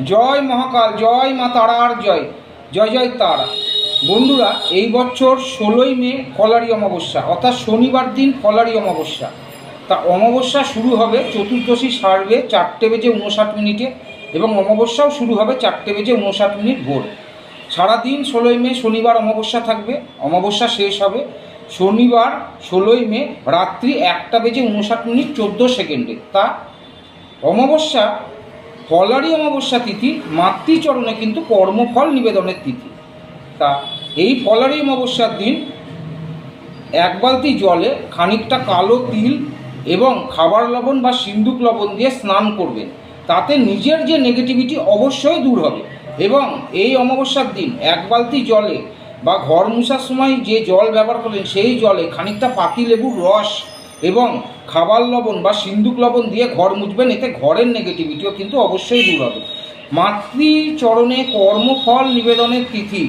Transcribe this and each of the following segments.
জয় মহাকাল, জয় মা তারার জয়, জয় জয় তারা। বন্ধুরা, এই বছর 16ই মে ফলারি অমাবস্যা, অর্থাৎ শনিবার দিন ফলারি অমাবস্যা। তা অমাবস্যা শুরু হবে, চতুর্দশী সারবে 4:59 এবং অমাবস্যাও শুরু হবে 4:59 ভোর। সারাদিন 16ই মে শনিবার অমাবস্যা থাকবে, অমাবস্যা শেষ হবে শনিবার 16ই মে রাত্রি 1:59 14 তা অমাবস্যা ফলারি অমাবস্যা তিথি মাতৃচরণে কিন্তু কর্মফল নিবেদনের তিথি। তা এই ফলারি অমাবস্যার দিন এক বালতি জলে খানিকটা কালো তিল এবং খাবার লবণ বা সিন্দুক লবণ দিয়ে স্নান করবেন। তাতে নিজের যে নেগেটিভিটি অবশ্যই দূর হবে। এবং এই অমাবস্যার দিন এক বালতি জলে বা ঘর মুছার সময় যে জল ব্যবহার করলেন সেই জলে খানিকটা পাতিলেবুর রস এবং খাবার লবণ বা সিন্দুক লবণ দিয়ে ঘর মুছবেন। এতে ঘরের নেগেটিভিটিও কিন্তু অবশ্যই দূর হবে। মাতৃচরণে কর্মফল নিবেদনের তিথি।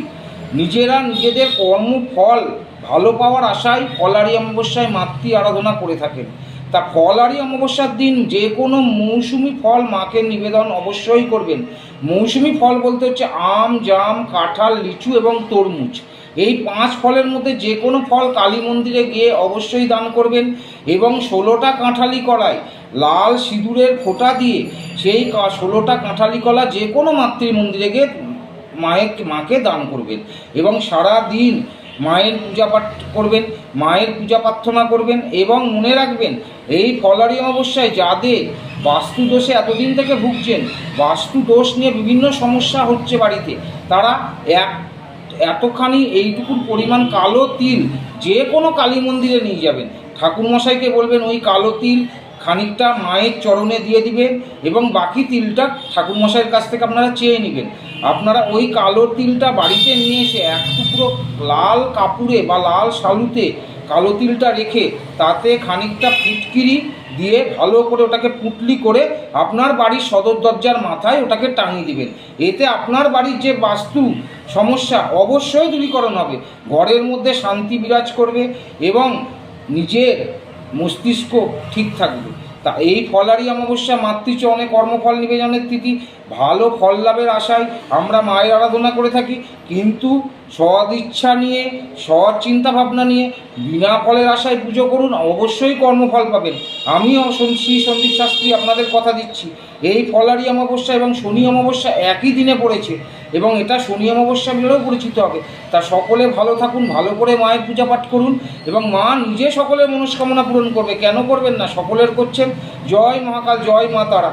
নিজেরা নিজেদের কর্মফল ভালো পাওয়ার আশায় ফলারি অমাবস্যায় মাতৃ আরাধনা করে থাকেন। তা ফলারি অমাবস্যার দিন যে কোনো মৌসুমি ফল মাকে নিবেদন অবশ্যই করবেন। মৌসুমি ফল বলতে হচ্ছে আম, জাম, কাঁঠাল, লিচু এবং তরমুজ। এই 5 ফলের মধ্যে যে কোনো ফল কালী মন্দিরে গিয়ে অবশ্যই দান করবেন এবং 16টা কাঁঠালি কলায় লাল সিঁদুরের ফোঁটা দিয়ে সেই 16টা কাঁঠালি কলা যে কোনো মাতৃ মন্দিরে গিয়ে মাকে দান করবেন এবং সারা দিন মায়ের পূজা পাঠ করবেন, মায়ের পূজা প্রার্থনা করবেন। এবং মনে রাখবেন, এই ফলারি অমাবস্যায় যাদের বাস্তু দোষে এতদিন থেকে ভুগছেন, বাস্তু দোষ নিয়ে বিভিন্ন সমস্যা হচ্ছে বাড়িতে, তারা এতখানি এইটুকুর পরিমাণ কালো তিল যে কোনো কালী মন্দিরে নিয়ে যাবেন। ঠাকুরমশাইকে বলবেন ওই কালো তিল খানিকটা মায়ের চরণে দিয়ে দিবেন এবং বাকি তিলটা ঠাকুরমশাইয়ের কাছ থেকে আপনারা চেয়ে নেবেন। আপনারা ওই কালো তিলটা বাড়িতে নিয়ে এসে এক টুকরো লাল কাপড়ে বা লাল শালুতে কালো তিলটা রেখে তাতে খানিকটা ফিটকিরি দিয়ে ভালো করে ওটাকে পুঁটলি করে আপনার বাড়ির সদর দরজার মাথায় ওটাকে টাঙিয়ে দিবেন। এতে আপনার বাড়ির যে বাস্তু সমস্যা অবশ্যই দূরীকরণ হবে, ঘরের মধ্যে শান্তি বিরাজ করবে এবং নিজের মস্তিষ্ক ঠিক থাকবে। তা এই ফলারি অমাবস্যা মাতৃচরণে কর্মফল নিবেদনের তিথি। ভালো ফল লাভের আশায় আমরা মায়ের আরাধনা করে থাকি, কিন্তু সৎ ইচ্ছা নিয়ে, সৎ চিন্তাভাবনা নিয়ে বিনা ফলের আশায় পুজো করুন, অবশ্যই কর্মফল পাবেন। আমিও শ্রী সন্দীপ শাস্ত্রী আপনাদের কথা দিচ্ছি, এই ফলারি অমাবস্যা এবং শনি অমাবস্যা একই দিনে পড়েছে এবং এটা শনি অমাবস্যা বলেও পরিচিত হবে। তা সকলে ভালো থাকুন, ভালো করে মায়ের পূজা পাঠ করুন এবং মা নিজে সকলের মনস্কামনা পূরণ করবে। কেন করবেন না, সকলের করছেন। জয় মহাকাল, জয় মা তারা।